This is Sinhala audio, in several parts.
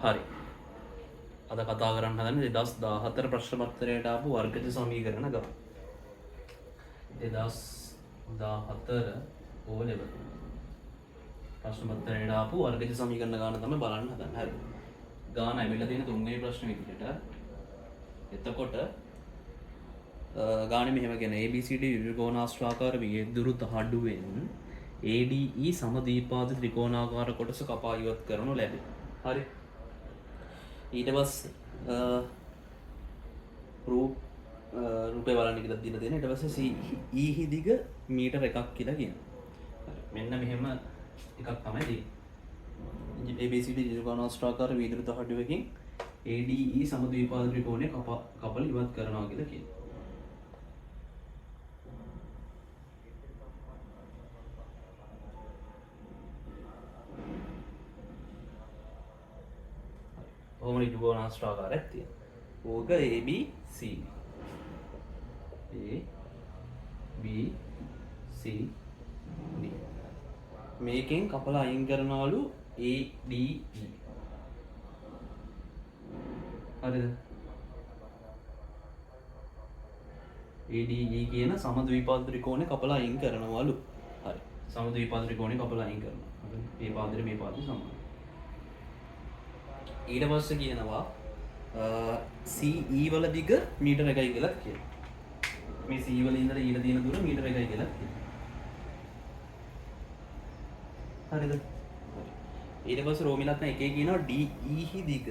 හරි. අද කතා කරන්න හදන්නේ 2014 ප්‍රශ්න පත්‍රයට ආපු වර්ගජ සමීකරණ ගාන. 2014 O level ප්‍රශ්න පත්‍රයට ආපු වර්ගජ සමීකරණ ගාන තමයි බලන්න හදන්නේ. හරි. ගාන ඇවිල්ලා තියෙන තුන්වෙනි ප්‍රශ්න විදිහට. එතකොට ගාන මෙහෙම කියන ABCD ත්‍රිකෝණාශ්‍රාකාර විදුරු තහඩුවෙන් ADE සමදීපාද ත්‍රිකෝණාකාර කොටස කපා ඉවත් කරනු ලැබේ. හරි. ඊට පස්සේ රූපේ බලන්න කියලා දීලා තියෙන. ඊට පස්සේ CE දිග මීටර 1ක් කියලා කියනවා. හරි. මෙන්න මෙහෙම එකක් තමයි තියෙන්නේ. ABCD ත්‍රිකෝණාශ්‍රාකාර විදුරු තහඩුවකින් ADE සමදීපාද ත්‍රිකෝණය කපලා ඉවත් කරනවා කියලා කියනවා. කොහොමද ත්‍රිකෝණාශ්‍රාකාරයක් තියෙන්නේ? ඕක ABCD. මේකෙන් කපලා අයින් කරනවලු ADE. හරිද? ADE කියන සමද්විපාද ත්‍රිකෝණය කපලා අයින් කරනවලු. හරි. සමද්විපාද ත්‍රිකෝණය කපලා අයින් කරනවා. මේ පාදෙට මේ පාදෙ සමානයි. ඊට පස්සේ කියනවා CE වල දිග මීටර 1යි කියලා කියනවා. මේ C වල ඉඳලා ඊට තියෙන දුර මීටර 1යි කියලා කියනවා. හරිද? ඊට පස්සේ රෝමිලත්න එකේ කියනවා DE දිග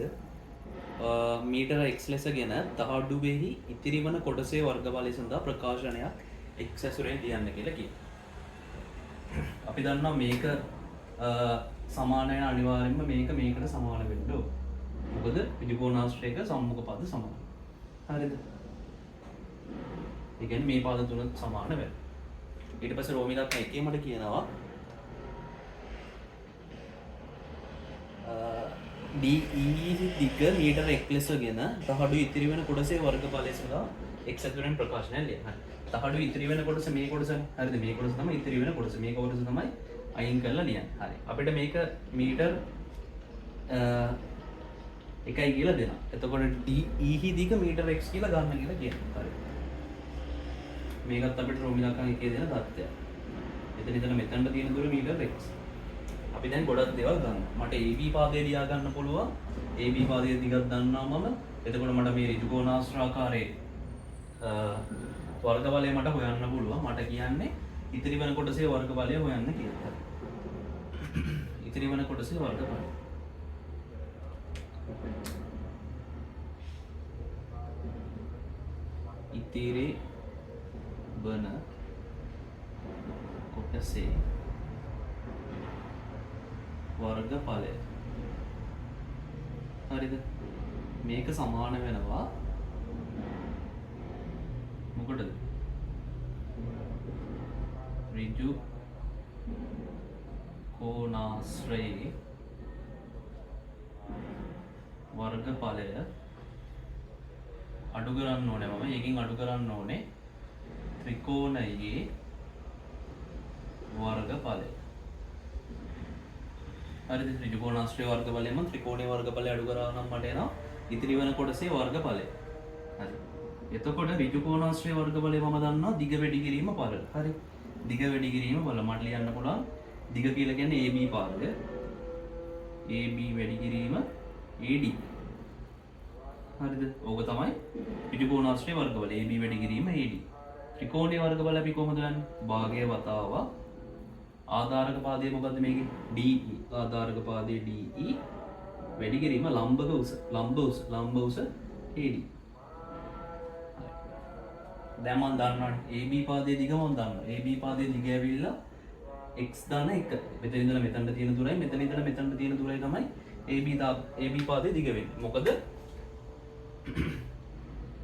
මීටර x ලෙසගෙන තහඩුවෙහි ඉතිරි වන කොටසේ වර්ගඵලය සඳහා ප්‍රකාශනයක් x ඇසුරෙන් ලියන්න කියලා කියනවා. අපි දන්නවා මේක සමාන වෙන අනිවාර්යෙන්ම මේක මේකට සමාන වෙන්න ඕන. මොකද ත්‍රිකෝණාශ්‍රයක සම්මුඛ පද සමානයි. හරිද? ඒ කියන්නේ මේ පද තුන සමාන වෙනවා. ඊට පස්සේ රෝමිලත්න එකේ මට කියනවා DE දිග මීටර 1 ලෙසගෙන තහඩු ඉතිරි වෙන කොටසේ වර්ගඵලය සඳහා x ඇතුළෙන් ප්‍රකාශනය ලියන්න. හරි. තහඩු ඉතිරි වෙන කොටස මේ කොටසනේ. හරිද? මේ කොටස තමයි ඉතිරි වෙන කොටස. මේ කොටස තමයි අයින් කරලා ලියන්න. හරි. අපිට මේක මීටර 1යි කියලා දෙනවා. එතකොට DE දිග මීටර x කියලා ගන්න කියලා කියනවා. හරි. මේකත් අපිට රෝමිලකන් එකේ දෙන தත්ත්වයක්. එතන ඉඳලා මෙතනට තියෙන දුර මීටර x. අපි දැන් ගොඩක් දේවල් ගන්නවා. මට AB පාදය ලියා ගන්න පුළුවන්. AB පාදයේ දිගක් දන්නවා මම. එතකොට මට මේ ත්‍රිකෝණාශ්‍රාකාරයේ වර්ගඵලය මට හොයන්න පුළුවන්. මට කියන්නේ ඉතිරි වෙන කොටසේ වර්ගඵලය හොයන්න කියලා. ඉතිරි වෙන කොටසේ වර්ගඵලය. ඉතිරි වන කොටසේ වර්ගඵලය. හරිද? මේක සමාන වෙනවා මොකටද? ඍජු කෝණාශ්‍රයේ වර්ගඵලය අඩු කරන්න ඕනේ. මම ඒකෙන් අඩු කරන්න ඕනේ ත්‍රිකෝණයේ වර්ගඵලය. හරිද? ත්‍රිකෝණාශ්‍රයේ වර්ගඵලයම ත්‍රිකෝණයේ වර්ගඵලය අඩු කරා නම් මට එනවා ඉතිරි වෙන කොටසේ වර්ගඵලය. හරි. එතකොට ත්‍රිකෝණාශ්‍රයේ වර්ගඵලය මම දන්නවා දිග වැඩි කිරීම පළල. හරි. දිග වැඩි කිරීම පළල මට ලියන්න පුළුවන් දිග කියලා කියන්නේ AB පාදය. AB වැඩි කිරීම AD. හරිද? ඕක තමයි ත්‍රිකෝණාශ්‍රයේ වර්ගඵලය. AB වැඩි කිරීම AD. ත්‍රිකෝණයේ වර්ගඵලය අපි කොහොමද ගන්නේ? භාගය වතාව ආධාරක පාදය මොකද්ද මේකේ? DE. ආධාරක පාදයේ DE වැඩි කිරීම ලම්බක උස. ලම්බ උස AD. දැන් මම දන්නවනේ AB පාදයේ දිග මම දන්නවා. AB පාදයේ දිග ඇවිල්ලා x දාන 1. මෙතන ඉඳලා මෙතනට තියෙන දුරයි මෙතන ඉඳලා මෙතනට තියෙන දුරයි තමයි AB පාදයේ දිග වෙන්නේ. මොකද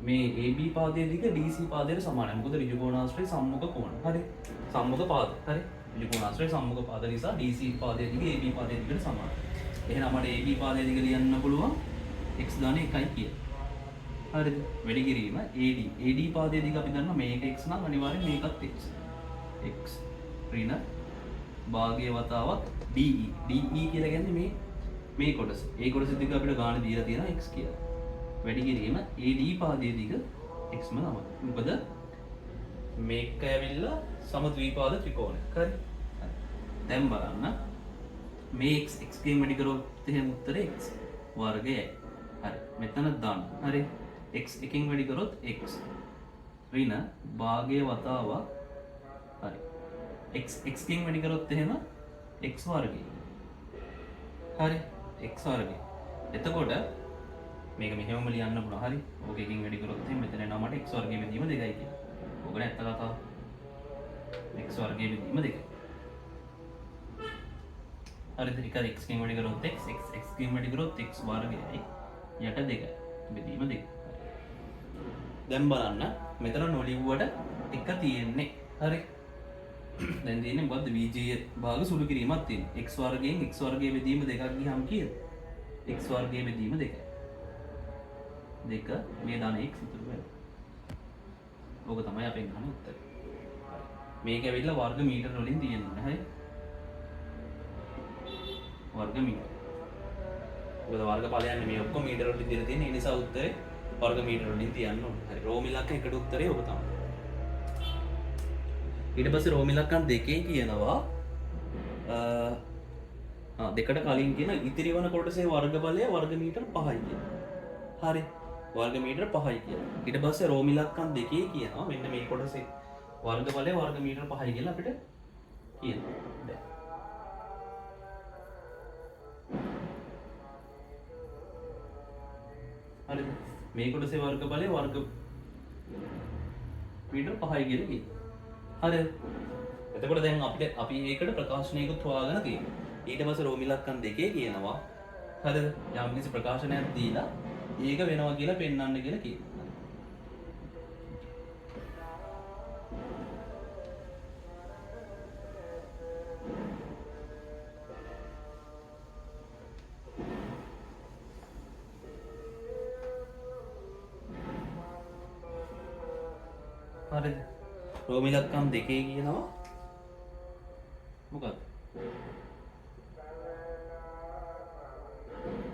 මේ AB පාදයේ දිග DC පාදයට සමානයි. මොකද ත්‍රිකෝණාශ්‍රයේ සම්මුඛ කෝණ. හරි. සම්මුඛ පාද. හරි. ත්‍රිකෝණාශ්‍රයේ සම්මුඛ පාද නිසා DC පාදයේ දිග AB පාදයේ දිගට සමානයි. එහෙනම් මට AB පාදයේ දිග ලියන්න පුළුවන් x දාන 1යි කියලා. හරිද? වැඩි කිරීම AD. AD පාදයේ දිග අපි දන්නවා මේක x නම් අනිවාර්යෙන් මේකත් x. x ඍණ භාගයේ වතාවක් DE. DE කියලා කියන්නේ මේ කොටස. ඒ කොටස දිග අපිට ගාන දීලා තියෙනවා x කියලා. වැඩි කිරීම AD පාදයේ දිග x ම තමයි. මොකද මේක ඇවිල්ලා සමද්විපාද ත්‍රිකෝණයක්. හරි. දැන් බලන්න මේ x ගෙන් වැඩි කරොත් එහෙම උත්තරේ x වර්ගයයි. හරි. මෙතන දාන්න. හරි. x එකෙන් වැඩි කරොත් x ඍණ භාගයේ වතාවක්. හරි. x ගෙන් වැඩි කරොත් එහෙම x වර්ගය. හරි. x වර්ගය. එතකොට මේක මෙහෙමම ලියන්න පුළුවන්. හරි. ඕක එකකින් වැඩි කරොත් එහෙම මෙතන එනවා මට x වර්ගයේ බෙදීම 2යි කියලා. ඕක නැත්ත කතාව. x වර්ගයේ බෙදීම 2යි. හරිද? එක x ගෙන් වැඩි කරොත් x ගෙන් වැඩි කරොත් x වර්ගයයි යට 2යි. බෙදීම 2. දැන් බලන්න මෙතන නොලිව්වට එක තියෙන්නේ. හරි. දැන් තියෙන්නේ මොකද්ද? VJ භාග සුළු කිරීමක් තියෙනවා. x වර්ගයෙන් x වර්ගයේ බෙදීම 2ක් ගියහම කීයද? x වර්ගයේ බෙදීම 2යි. 2 මේ දාන x ඉතුරු වෙනවා. ඕක තමයි අපෙන් අහන උත්තරය. මේක ඇවිල්ලා වර්ග මීටර වලින් තියෙනවා. හරි. වර්ග මීටර. මොකද වර්ග ඵලයන්නේ මේ ඔක්කොම මීටර වලින් දීලා තියෙන. ඒ නිසා උත්තරේ වර්ග මීටර වලින් තියන්න ඕනේ. හරි. රෝම ඉලක්ක එකට උත්තරේ ඔබ තමයි. ඊට පස්සේ රෝම ඉලක්කම් දෙකේ කියනවා දෙකට කලින් කියන ඉතිරි වන කොටසේ වර්ග බලය වර්ග මීටර 5යි කියලා. හරි. වර්ග මීටර 5යි කියලා. ඊට පස්සේ රෝම ඉලක්කම් දෙකේ කියනවා මෙන්න මේ කොටසේ වර්ග බලය වර්ග මීටර 5යි කියලා අපිට කියනවා. දැන් හරිද? මේ කොටසේ වර්ග බලය වර්ග මීටර 5යි කියලා කියනවා. හරිද? එතකොට දැන් අපිට අපි ඒකට ප්‍රකාශනයකුත් හොයාගෙන තියෙනවා. ඊට පස්සේ රෝම ඉලක්කම් දෙකේ කියනවා හරිද? යම් කිසි ප්‍රකාශනයක් දීලා ඒක වෙනවා කියලා පෙන්වන්න කියලා කියනවා. හරිද? රෝම ඉලක්කම් දෙකේ කියනවා මොකක්ද?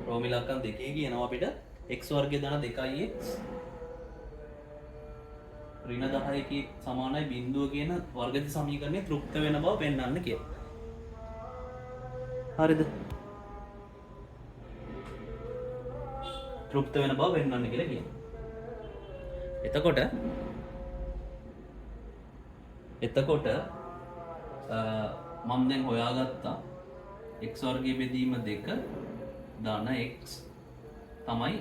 රෝම ඉලක්කම් දෙකේ කියනවා අපිට x වර්ගය දාන 2x ඍණ 10 සමානයි බිඳුව කියන වර්ගජ සමීකරණය තෘප්ත වෙන බව පෙන්වන්න කියලා. හරිද? තෘප්ත වෙන බව පෙන්වන්න කියලා කියනවා. එතකොට මම දැන් හොයාගත්තා x වර්ගයේ බෙදීම 2 දාන x තමයි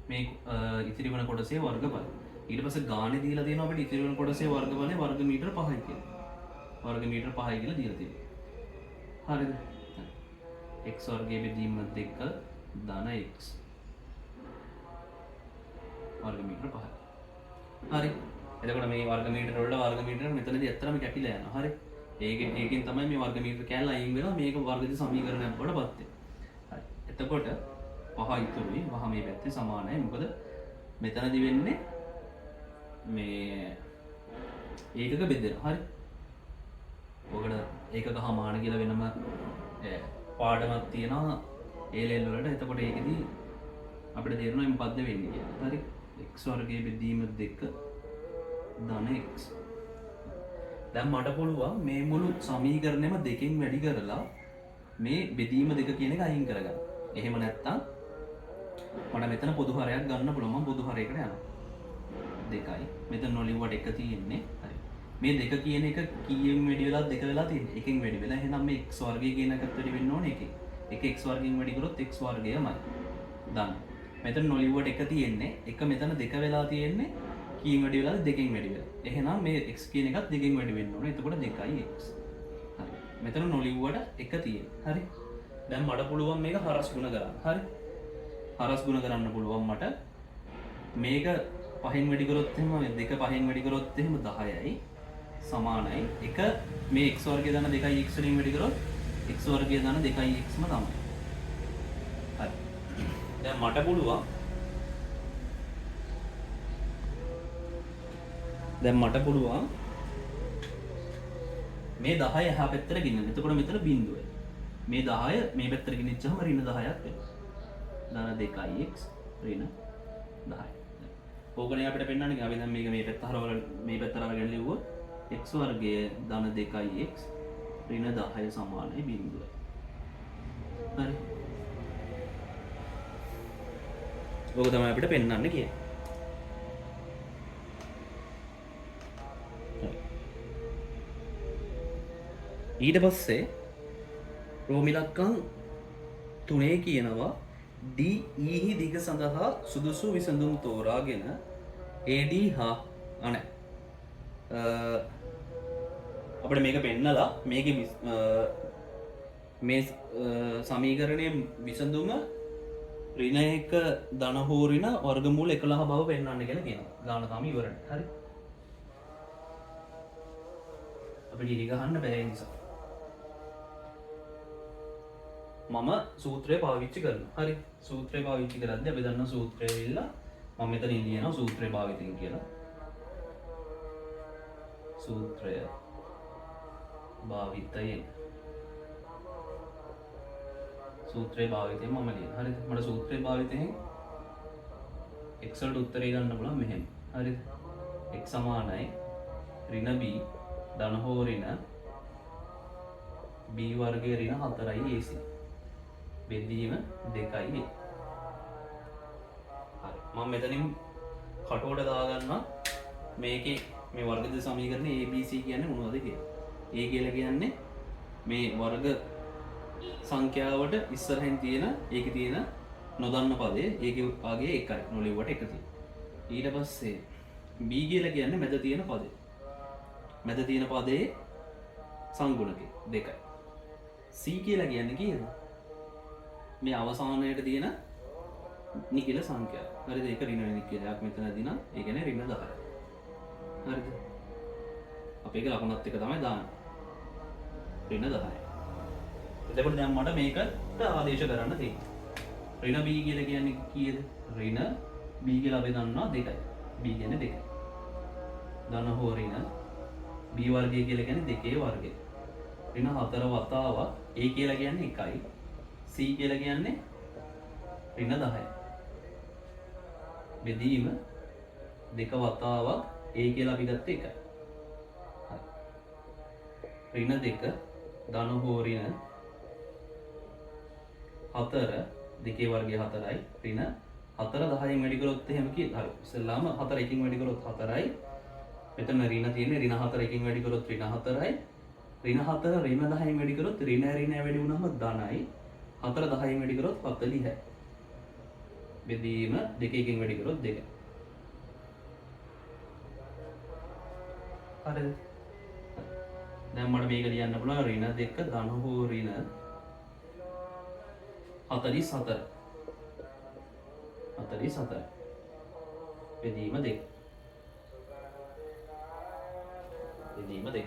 මේ ඉතිරි වන කොටසේ වර්ගඵලය. ඊට පස්සේ ගානේ දීලා තියෙනවා අපිට ඉතිරි වන කොටසේ වර්ගඵලය වර්ග මීටර 5යි කියලා. වර්ග මීටර 5යි කියලා දීලා තියෙනවා. හරිද? x වර්ගයේ බෙදීම 2 දාන x වර්ග මීටර 5යි. හරි. එතකොට මේ වර්ග මීටර වල වර්ග මීටර මෙතනදී ඇත්තටම කැපිලා යනවා. හරි. ඒකෙන් තමයි මේ වර්ග මීටර කැල්ල අයින් වෙනවා මේක වර්ගජ සමීකරණයක් වලටපත් වෙනවා. හරි. එතකොට 5 ඉතුරුයි. වහ මේ පැත්තේ සමානයි. මොකද මෙතනදි වෙන්නේ මේ ඒකක බෙදෙනවා. හරි. ඔකට ඒකක සමාන කියලා වෙනම පාඩමක් තියෙනවා A level වලට. එතකොට ඒකෙදි අපිට තේරෙනවා මොකද්ද වෙන්නේ කියලා. හරි. x වර්ගයේ බෙදීම 2 ධන x. දැන් මට පුළුවන් මේ මුළු සමීකරණයම දෙකෙන් වැඩි කරලා මේ බෙදීම 2 කියන එක අයින් කරගන්න. එහෙම නැත්නම් මට මෙතන පොදු හරයක් ගන්න පුළුවන්. මම පොදු හරයකට යනවා. 2යි. මෙතන නොලිව්වට 1 තියෙන්නේ. හරි. මේ 2 කියන එක කීයෙන් වැඩි වෙලාද 2 වෙලා තියෙන්නේ. එකෙන් වැඩි වෙලා. එහෙනම් මේ x වර්ගය කියන එකත් වැඩි වෙන්න ඕනේ එකෙන්. එක x වර්ගයෙන් වැඩි කරොත් x වර්ගයමයි. දන්න. මෙතන නොලිව්වට 1 තියෙන්නේ. එක මෙතන 2 වෙලා තියෙන්නේ. කීයෙන් වැඩි වෙලාද 2කින් වැඩි වෙලා. එහෙනම් මේ x කියන එකත් 2කින් වැඩි වෙන්න ඕනේ. එතකොට 2යි x. හරි. මෙතන නොලිව්වට 1 තියෙන්නේ. හරි. දැන් මට පුළුවන් මේක හරස් ගුණ කරන්න. හරි. හරස් ගුණ කරන්න පුළුවන් මට මේක 5න් වැඩි කරොත් එහෙම 2 5න් වැඩි කරොත් එහෙම 10යි සමානයි. එක මේ x වර්ගය දාන 2යි x වලින් වැඩි කරොත් x වර්ගය දාන 2යි x ම තමයි. හරි. දැන් මට පුළුවන් මේ 10 එහා පැත්තට ගෙනියන්න. එතකොට මෙතන බිඳුවයි. මේ 10 මේ පැත්තට ගෙනිච්චාම ඍණ 10ක් වෙනවා. ධන 2x ඍණ 10. ඕකනේ අපිට පෙන්වන්නේ. අපි දැන් මේක මේ පැත්ත හරවලා මේ පැත්තට අරගෙන ලිව්වොත් x වර්ගය ධන 2x ඍණ 10 සමානයි 0. හරි. ඕක තමයි අපිට පෙන්වන්න කියන්නේ. ඊට පස්සේ රෝම ඉලක්කම් 3 කියනවා DE හි දිග සඳහා සුදුසු විසඳුම් තෝරාගෙන AD හා අනේ අපිට මේක පෙන්නලා මේකේ මේ සමීකරණයේ විසඳුම ඍණ 1 ධන හෝ ඍණ වර්ගමූල 11 බව පෙන්වන්න කියලා කියනවා. ගාන තමයි ඉවරයි. හරි. අපිට ඉරි ගහන්න බැහැ නිසා මම සූත්‍රය පාවිච්චි කරනවා. හරි. සූත්‍රය පාවිච්චි කරද්දී අපි දන්න සූත්‍රය ඉල්ලා මම මෙතන ලියනවා සූත්‍රය භාවිතයෙන් කියලා. සූත්‍රය භාවිතයෙන් සූත්‍රය භාවිතයෙන් මම ලියනවා. හරිද? මට සූත්‍රය භාවිතයෙන් x වලට උත්තරය ගන්න පුළුවන් මෙහෙම. හරිද? x සමානයි ඍණ b ධන හෝ ඍණ b වර්ගයේ ඍණ 4යි ac. බෙදීම 2යි. හරි. මම මෙතනින් කටුවට දාගන්නවා මේකේ මේ වර්ග සමීකරණේ ABC කියන්නේ මොනවද කියලා. A කියලා කියන්නේ මේ වර්ග සංඛ්‍යාවට ඉස්සරහින් තියෙන ඒකේ තියෙන නොදන්න පදේ ඒකේ ආගේ එකයි නොලිව්වට එක තියෙන. ඊට පස්සේ B කියලා කියන්නේ මැද තියෙන පදේ. මැද තියෙන පදේ සංගුණකේ 2යි. C කියලා කියන්නේ කීයද? මේ අවසානයේට තියෙන නිකිල සංඛ්‍යාව. හරිද? ඒක ඍණ නිකිලයක් මෙතනදී නම් ඒ කියන්නේ ඍණ 10යි. හරිද? අපි ඒක ලකුණත් එක තමයි දාන්නේ. ඍණ 10යි. එතකොට දැන් මට මේකට ආදේශ කරන්න තියෙනවා. ඍණ b කියලා කියන්නේ කීයද? ඍණ b කියලා අපි දන්නවා 2යි. b කියන්නේ 2යි. ධන හෝ ඍණ b වර්ගය කියලා කියන්නේ 2 වර්ගය. ඍණ 4 වතාවක් a කියලා කියන්නේ 1යි. c කියලා කියන්නේ ඍණ 10යි. බෙදීම 2 වතාවක් a කියලා අපි ගත්තේ 1යි. හරි. ඍණ 2 ධන හෝ ඍණ 4 2 වර්ගය 4යි. ඍණ 4 10න් වැඩි කරොත් එහෙම කීයද? හරි. ඉස්සෙල්ලාම 4 1කින් වැඩි කරොත් 4යි. මෙතන ඍණ තියෙන්නේ ඍණ 4 1කින් වැඩි කරොත් ඍණ 4යි. ඍණ 4 ඍණ 10න් වැඩි කරොත් ඍණ වැඩි වුණාම ධනයි. 4 10න් වැඩි කරොත් 40යි. බෙදීම 2 1කින් වැඩි කරොත් 2යි. හරිද? දැන් මට මේක ලියන්න පුළුවන් ඍණ 2 ධන හෝ ඍණ 44. 44. බෙදීම 2. බෙදීම 2.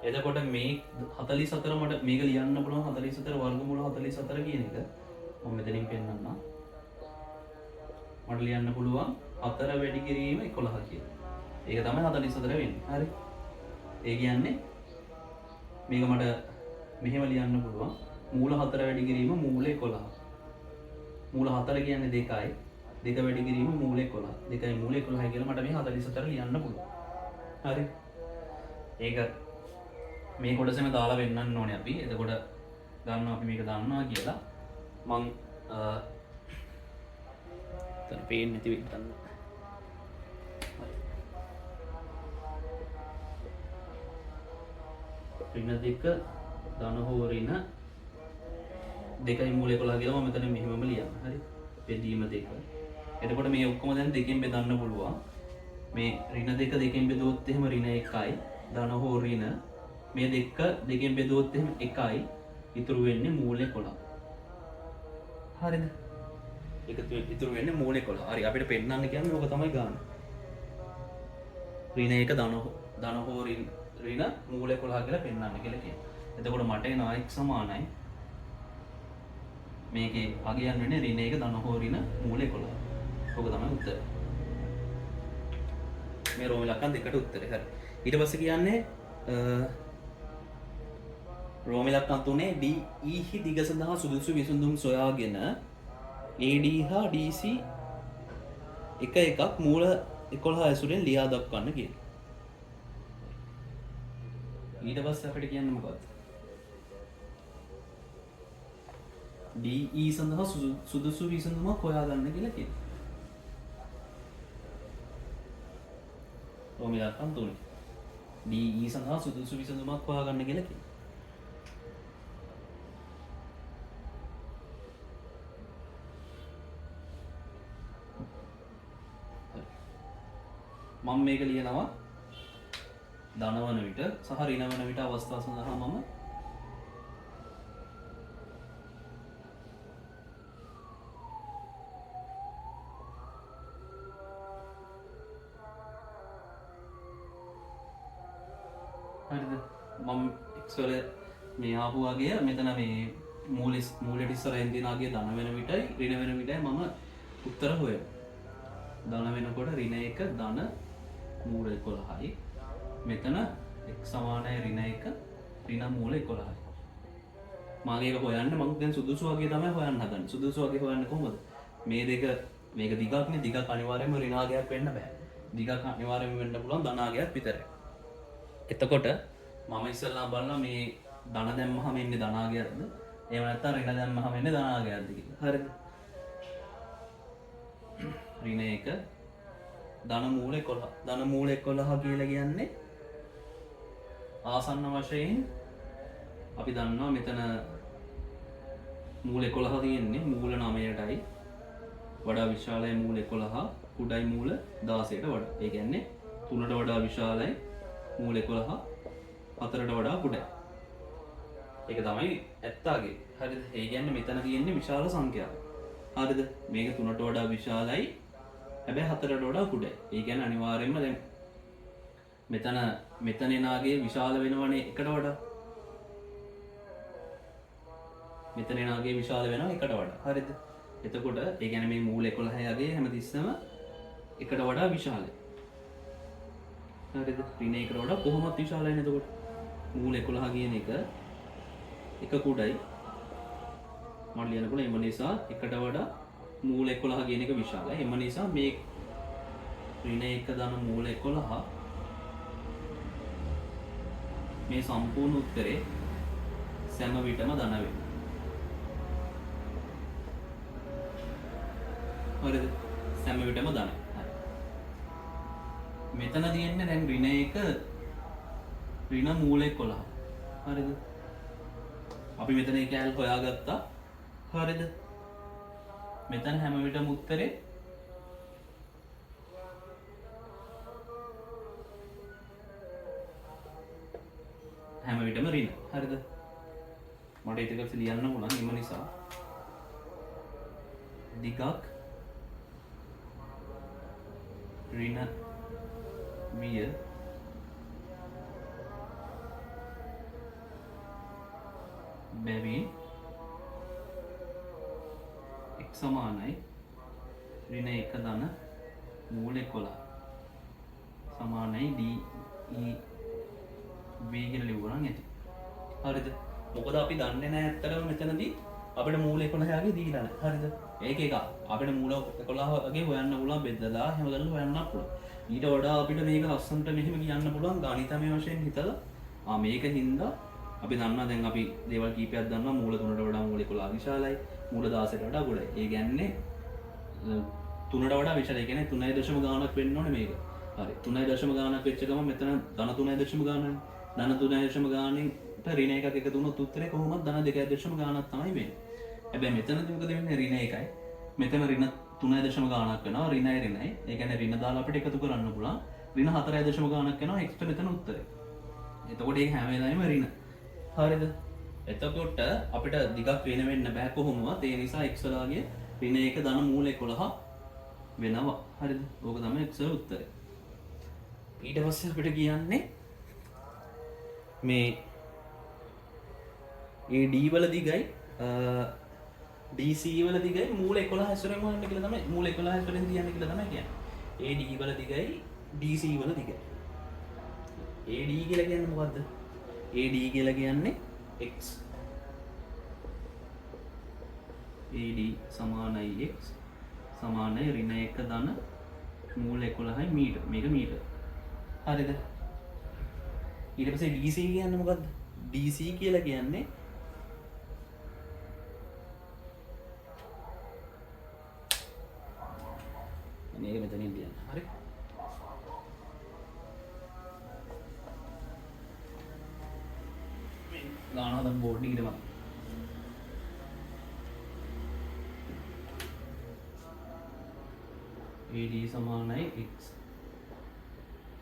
එතකොට මේ 44 මට මේක ලියන්න පුළුවන් 44 වර්ගමූල 44 කියන එක මම මෙතනින් පෙන්නන්නම්. මට ලියන්න පුළුවන් 4 වැඩි කිරීම 11 කියලා. ඒක තමයි 44 වෙන්නේ. හරි. ඒ කියන්නේ මේක මට මෙහෙම ලියන්න පුළුවන් මූල 4 වැඩි කිරීම මූල 11. මූල 4 කියන්නේ 2යි. 2 වැඩි කිරීම මූල 11. 2යි මූල 11යි කියලා මට මේ 44 ලියන්න පුළුවන්. හරි. ඒක මේ කොටසෙම දාලා වෙන්නන්න ඕනේ අපි. එතකොට ගන්නවා අපි මේක දන්නවා කියලා. මං තන පේන්නේ නැති වෙන්න ගන්න. ඍණ 2 ධන හෝ ඍණ 2යි මූල 11 කියලා මම මෙතන මෙහෙමම ලියන්න. හරි. බෙදීම 2. එතකොට මේ ඔක්කොම දැන් දෙකෙන් බෙදන්න පුළුවන්. මේ ඍණ 2 දෙකෙන් බෙදුවොත් එහෙම ඍණ 1යි. ධන හෝ ඍණ මේ 2 දෙකෙන් බෙදුවොත් එහෙම 1යි. ඉතුරු වෙන්නේ මූල 11. හරිද? ඉතුරු වෙන්නේ මූල 11. හරි. අපිට පෙන්නන්න කියන්නේ ඕක තමයි ගන්න. ඍණ 1 ධන හෝ ඍණ මූල 11 කියලා පෙන්නන්න කියලා කියනවා. එතකොට මට එන x සමානයි මේකේ අගයන් වෙන්නේ ඍණ 1 ධන හෝ ඍණ මූල 11. ඕක තමයි උත්තරය. මේ රෝම ඉලක්කම් දෙකට උත්තරේ. හරි. ඊට පස්සේ කියන්නේ රෝම ඉලක්කම් 3 DE හි දිග සඳහා සුදුසු විසඳුම් සොයාගෙන AD හා DC එක එකක් මූල 11 ඇසුරෙන් ලියා දක්වන්න කියලා. ඊට පස්සේ අපිට කියන්න මොකක්ද? DE සඳහා සුදුසු විසඳුමක් හොයාගන්න කියලා කියනවා. රෝම ඉලක්කම් 3 DE සඳහා සුදුසු විසඳුමක් හොයාගන්න කියලා කියනවා. මම මේක ලියනවා ධනවන විට සහ ඍණ වන විට අවස්ථා සඳහා මම හරිද මම x වල මේ ආපු වගේ මෙතන මේ මූලයට ඉස්සරහින් තියෙන ආගේ ධන වෙන විටයි ඍණ වෙන විටයි මම උත්තර හොයනවා. ධන වෙනකොට ඍණ 1 ධන මූල 11යි. මෙතන x සමානයි ඍණ 1 ඍණ මූල 11යි. මම ඒක හොයන්න මම දැන් සුදුසු වගේ තමයි හොයන්න හදන්නේ. සුදුසු වගේ හොයන්නේ කොහොමද? මේ දෙක මේක දිගක්නේ දිගක් අනිවාර්යයෙන්ම ඍණාගයක් වෙන්න බෑ. දිගක් අනිවාර්යයෙන්ම වෙන්න පුළුවන් ධනාගයක් විතරයි. එතකොට මම ඉස්සෙල්ලා බලනවා මේ ධන දැම්මහම එන්නේ ධනාගයක්ද? එහෙම නැත්නම් ඍණ දැම්මහම එන්නේ ධනාගයක්ද කියලා. හරිද? ඍණ 1 ධන මූල 11. ධන මූල 11 කියලා කියන්නේ ආසන්න වශයෙන් අපි දන්නවා මෙතන මූල 11 තියෙන්නේ මූල 9ටයි වඩා විශාලයි මූල 11 කුඩයි මූල 16ට වඩා. ඒ කියන්නේ 3ට වඩා විශාලයි මූල 11 4ට වඩා කුඩයි. ඒක තමයි ඇත්තාගේ. හරිද? ඒ කියන්නේ මෙතන තියෙන්නේ විශාල සංඛ්‍යාවක්. හරිද? මේක 3ට වඩා විශාලයි හැබැයි 4ට වඩා කුඩයි. ඒ කියන්නේ අනිවාර්යයෙන්ම දැන් මෙතන එනාගේ විශාල වෙනවනේ එකට වඩා. මෙතන එනාගේ විශාල වෙනවා එකට වඩා. හරිද? එතකොට ඒ කියන්නේ මේ මූල 11 යගේ හැමතිස්සම එකට වඩා විශාලයි. හරිද? ඍණ 1කට වඩා කොහොමද විශාලයි නේද? එතකොට මූල 11 කියන එක කුඩයි. මම ලියන්න පුළුවන් එම නිසා එකට වඩා මූල 11 කියන එක විශාලයි. එම නිසා මේ ඍණ 1 ධන මූල 11 මේ සම්පූර්ණ උත්තරේ සෑම විටම ධන වෙනවා. හරිද? සෑම විටම ධන. හරි. මෙතන තියෙන්නේ දැන් ඍණ 1 ඍණ මූල 11. හරිද? අපි මෙතන ඒ කැල් හොයාගත්තා. හරිද? මෙතන හැම විටම උත්තරේ හැම විටම ඍණ. හරිද? මට ඒක ඉතින් ලියන්න පුළුවන්. එම නිසා දිගක් ඍණ විය බැවින් x සමානයි ඍණ 1 ධන මූල 11 සමානයි DE v කියලා ලියුවා නම් ඇති. හරිද? මොකද අපි දන්නේ නැහැ ඇත්තටම මෙතනදී අපිට මූල 11 ගේ දීලා නැහැ. හරිද? ඒක එක අපිට මූල 11 වගේ හොයන්න පුළුවන් බෙදලා එහෙම කරලා හොයන්න පුළුවන්. ඊට වඩා අපිට මේක ලස්සනට මෙහෙම කියන්න පුළුවන් ගණිතමය වශයෙන් හිතලා මේක හින්දා අපි දන්නවා දැන් අපි දේවල් කීපයක් දන්නවා මූල 3ට වඩා මූල 11 විශාලයි මූල 16ට වඩා ගොඩයි. ඒ කියන්නේ 3ට වඩා විශාලයි. ඒ කියන්නේ 3 දශම ගාණක් වෙන්න ඕනේ මේක. හරි 3 දශම ගාණක් වෙච්ච ගමන් මෙතන ධන 3 දශම ගාණනේ. ධන 3 දශම ගාණෙට ඍණ එකක් එකතු වුණොත් උත්තරේ කොහොමද ධන 2 දශම ගාණක් තමයි වෙන්නේ. හැබැයි මෙතනදී මොකද වෙන්නේ ඍණ 1යි. මෙතන ඍණ 3 දශම ගාණක් වෙනවා ඍණයි ඍණයි. ඒ කියන්නේ ඍණ දාලා අපිට එකතු කරන්න පුළුවන්. ඍණ 4 දශම ගාණක් වෙනවා x මෙතන උත්තරේ. එතකොට ඒක හැම වෙලාවෙම ඍණ. හරිද? එතකොට අපිට දිගක් වෙන වෙන්න බෑ කොහොමවත්. ඒ නිසා x වලගේ ඍණ 1 ධන මූල 11 වෙනවා. හරිද? ඕක තමයි x වල උත්තරේ. ඊට පස්සේ අපිට කියන්නේ මේ ඒ d වල දිගයි DC වල දිගයි මූල 11 හැසරෙන් හොයන්න කියලා තමයි මූල 11 හැසරෙන් තියන්න කියලා තමයි කියන්නේ. AD වල දිගයි DC වල දිගයි. AD කියලා කියන්නේ මොකද්ද? AD කියලා කියන්නේ x AD සමානයි x සමානයි ඍණ 1 ධන මූල 11යි මීටර. මේක මීටර. හරිද? ඊට පස්සේ DC කියන්නේ මොකද්ද? DC කියලා කියන්නේ මේක මෙතනින් ලියන්න. හරි? ගාන හදන්න බෝඩ් එකේ මම AD සමානයි x.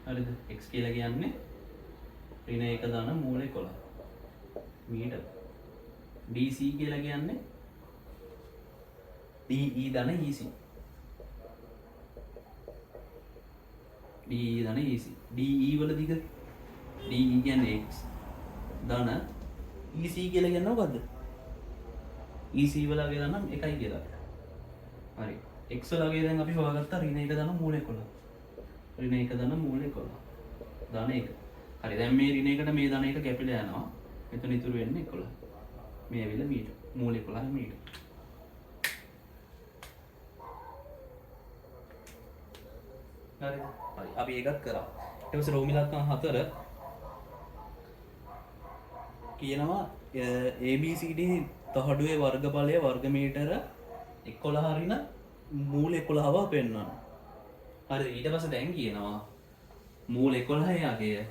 හරිද? x කියලා කියන්නේ ඍණ 1 ධන මූල 11 මීටර. DC කියලා කියන්නේ DE ධන EC. DE ධන EC. DE වල දිග DE කියන්නේ x ධන EC කියලා කියන්නේ මොකද්ද? EC වලගේ ධන එකයි කියලා. හරි. x වලගේ දැන් අපි හොයාගත්තා ඍණ 1 ධන මූල 11. ඍණ 1 ධන මූල 11. ධන 1. හරි. දැන් මේ ඍණ 1ට මේ ධන 1 කැපිලා යනවා. මෙතන ඉතුරු වෙන්නේ 11. මේ ඇවිල්ලා මීටර. මූල 11 මීටර. හරිද? හරි. අපි ඒකත් කරා. ඊට පස්සේ රෝමි ලක්ෂණ 4 කියනවා ABCD තහඩුවේ වර්ගඵලය වර්ග මීටර 11 ඍණ මූල 11ව පෙන්වන්න. හරිද? ඊට පස්සේ දැන් කියනවා මූල 11 යගේ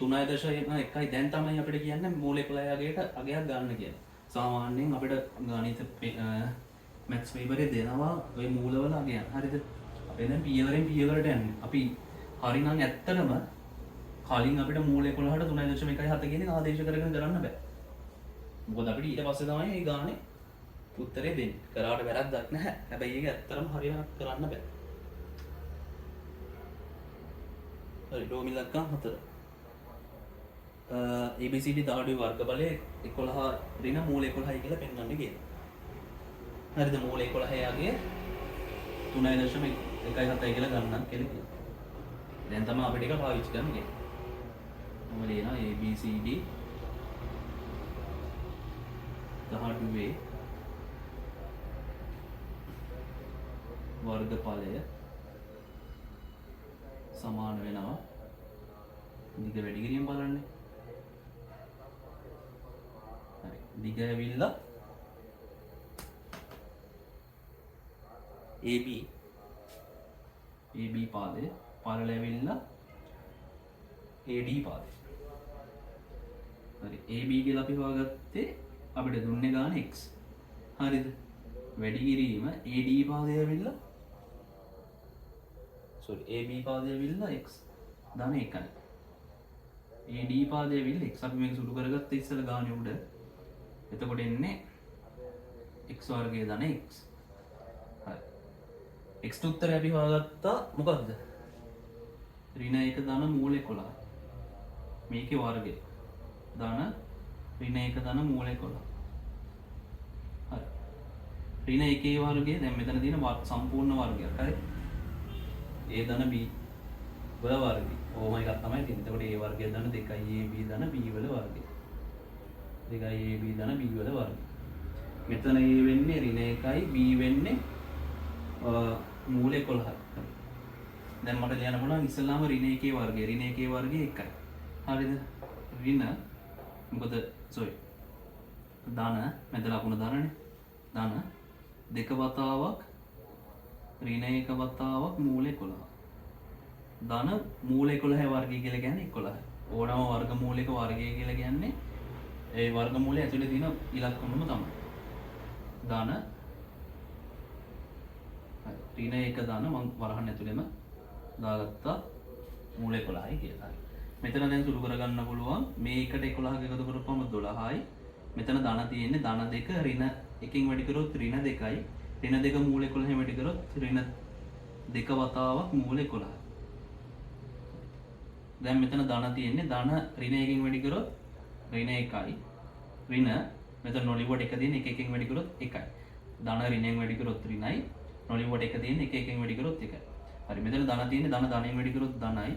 3.1යි දැන් තමයි අපිට කියන්නේ මූල 11 යගේට අගයක් ගන්න කියලා. සාමාන්‍යයෙන් අපිට ගණිත මැත්ස් පේපරේ දෙනවා ওই මූලවල අගයන්. හරිද? අපි දැන් පියවරෙන් පියවරට යන්නේ. අපි හරිනම් ඇත්තටම කලින් අපිට මූල 11ට 3.1 කියන එක ආදේශ කරගෙන කරන්න බෑ. මොකද අපිට ඊට පස්සේ තමයි මේ ගානේ උත්තරේ දෙන්නේ. කරාට වැරද්දක් නැහැ. හැබැයි ඒක ඇත්තටම හරියට කරන්න බෑ. හරි රෝමි ලක්ෂණ 4. ABCD තහඩුවේ වර්ගඵලය 11 ඍණ මූල 11යි කියලා පෙන්වන්න කියනවා. හරිද? මූල 11 යගේ 3.17 කියලා ගන්නත් කියලා කියනවා. දැන් තමයි අපිට ඒක පාවිච්චි කරන්න කියන්නේ. මම ලියනවා ABCD තහඩුවේ වර්ගඵලය සමාන වෙනවා දිග වැඩි කිරීම බලන්නේ. හරි. දිග ඇවිල්ලා AB පාදය පළල ඇවිල්ලා AD පාදය. හරි. AB කියලා අපි හොයාගත්තේ අපිට දුන්නේ ගාන x. හරිද? වැඩි කිරීම AD පාදය ඇවිල්ලා AB පාදය ඇවිල්ලා x ධන 1යි. AD පාදය ඇවිල්ලා x අපි මේක සුළු කරගත්ත ඉස්සෙල්ලා ගානේ උඩ. එතකොට එන්නේ x වර්ගය ධන x. හරි. x ට උත්තරය අපි හොයාගත්තා මොකද්ද? ඍණ 1 ධන මූල 11. මේකේ වර්ගය ධන ඍණ 1 ධන මූල 11. හරි. ඍණ 1 වර්ගය දැන් මෙතන තියෙන සම්පූර්ණ වර්ගයක්. හරි. A ධන B වල වර්ගය. ඕම එකක් තමයි තියෙන්නේ. එතකොට A වර්ගය ධන 2යි AB ධන B වල වර්ගය. 2යි AB ධන B වල වර්ගය. මෙතන A වෙන්නේ ඍණ 1යි B වෙන්නේ මූල 11යි. දැන් මට ලියන්න පුළුවන් ඉස්සෙල්ලාම ඍණ 1 වර්ගය. ඍණ 1 වර්ගය 1යි. හරිද? ඍණ මොකද ධන මැද ලකුණ ධනනේ. ධන 2 වතාවක් ඍණ 1 වතාවක් මූල 11. ධන මූල 11 වර්ගය කියලා කියන්නේ 11. ඕනම වර්ග මූලික වර්ගය කියලා කියන්නේ ඒ වර්ග මූලය ඇතුලේ තියෙන ඉලක්කමම තමයි. ධන ඍණ 1 ධන මම වරහන් ඇතුලේම දාගත්තා මූල 11යි කියලා. මෙතන දැන් සුළු කරගන්න පුළුවන් මේ එකට 11ක එකතු කරපුවම 12යි. මෙතන ධන තියෙන්නේ ධන 2 ඍණ 1කින් වැඩි කරොත් ඍණ 2යි. ඍණ 2 මූල 11 වැඩි කරොත් ඍණ 2 වතාවක් මූල 11යි. දැන් මෙතන ධන තියෙන්නේ ධන ඍණ 1කින් වැඩි කරොත් ඍණ 1යි. ඍණ මෙතන නොලිවට 1 තියෙන 1කින් වැඩි කරොත් 1යි. ධන ඍණයෙන් වැඩි කරොත් ඍණයි. නොලිවට 1 තියෙන 1කින් වැඩි කරොත් 1යි. හරි. මෙතන ධන තියෙන්නේ ධන ධනයෙන් වැඩි කරොත් ධනයි.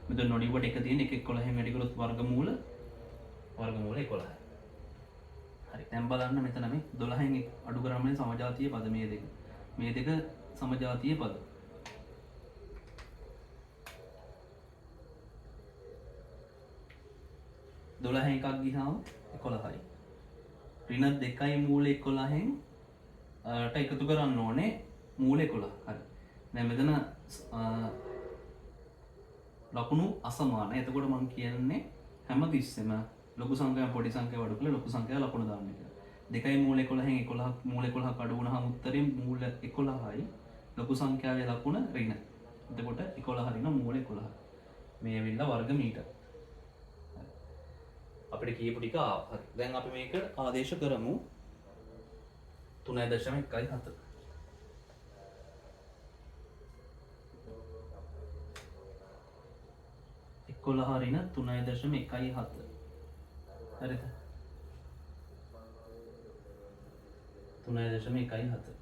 මෙතන නොලිවට 1 තියෙන 1 11න් වැඩි කරොත් වර්ගමූල වර්ගමූල 11යි. හරි. දැන් බලන්න මෙතන මේ 12න් අඩු කරාම සමජාතීය පද මේ දෙක. මේ දෙක සමජාතීය පද. 12 එකක් ගිහාම 11යි. ඍණ 2යි මූල 11න් ට එකතු කරන්න ඕනේ මූල 11. හරි. දැන් මෙතන ලකුණු අසමාන. එතකොට මම කියන්නේ හැම තිස්සෙම ලොකු සංඛ්‍යාව පොඩි සංඛ්‍යාව අඩු කරලා ලොකු සංඛ්‍යාව ලකුණු දාන්න කියලා. 2යි මූල 11න් 11ක් මූල 11ක් අඩු වුණාම උත්තරේ මූල 11යි. ලොකු සංඛ්‍යාවේ ලකුණ ඍණ. එතකොට 11 ඍණ මූල 11. මේ ඇවිල්ලා වර්ග මීටර. අපිට කියපු ටික ආවා. දැන් අපි මේක ආදේශ කරමු 3.17. එකොළහ ඍණ 3.17. හරිද? 3.17.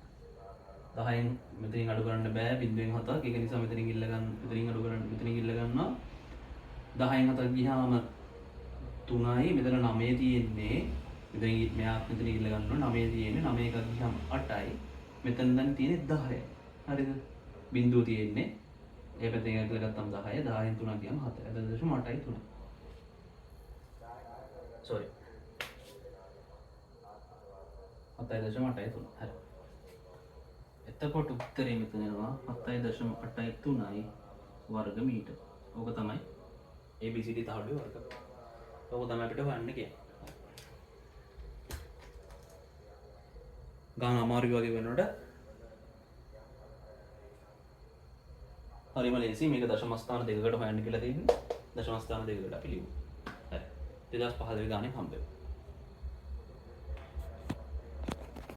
10න් මෙතනින් අඩු කරන්න බෑ බිඳුවෙන් 7ක්. ඒක නිසා මෙතනින් ඉල්ල ගන්න මෙතනින් අඩු කරන්න මෙතනින් ඉල්ල ගන්නවා. 10න් 7ක් ගියාම 3යි මෙතන 9 තියෙන්නේ. මෙතන මෙයා මෙතන ඉල්ල ගන්නවා 9 තියෙන්නේ. 9 එකක් ගියාම 8යි. මෙතන දැන් තියෙන්නේ 10යි. හරිද? බිඳුව තියෙන්නේ. ඒ පැත්තෙන් එකක් ගත්තම 10යි. 10න් 3ක් ගියාම 7යි. 7.8යි 3. sorry 7.8යි 3. හරි. එතකොට උත්තරේ මෙතන එනවා 7.8යි 3යි වර්ග මීටර. ඕක තමයි ABCD තහඩුවේ වර්ග. ඕක තමයි අපිට හොයන්න කියන්නේ. ගාන අමාරු වගේ වෙනකොට හරිම ලේසි. මේක දශම ස්ථාන දෙකකට හොයන්න කියලා තියෙන්නේ. දශම ස්ථාන දෙකකට අපි ලියමු. හරි. 2015 ගානේ හම්බෙමු.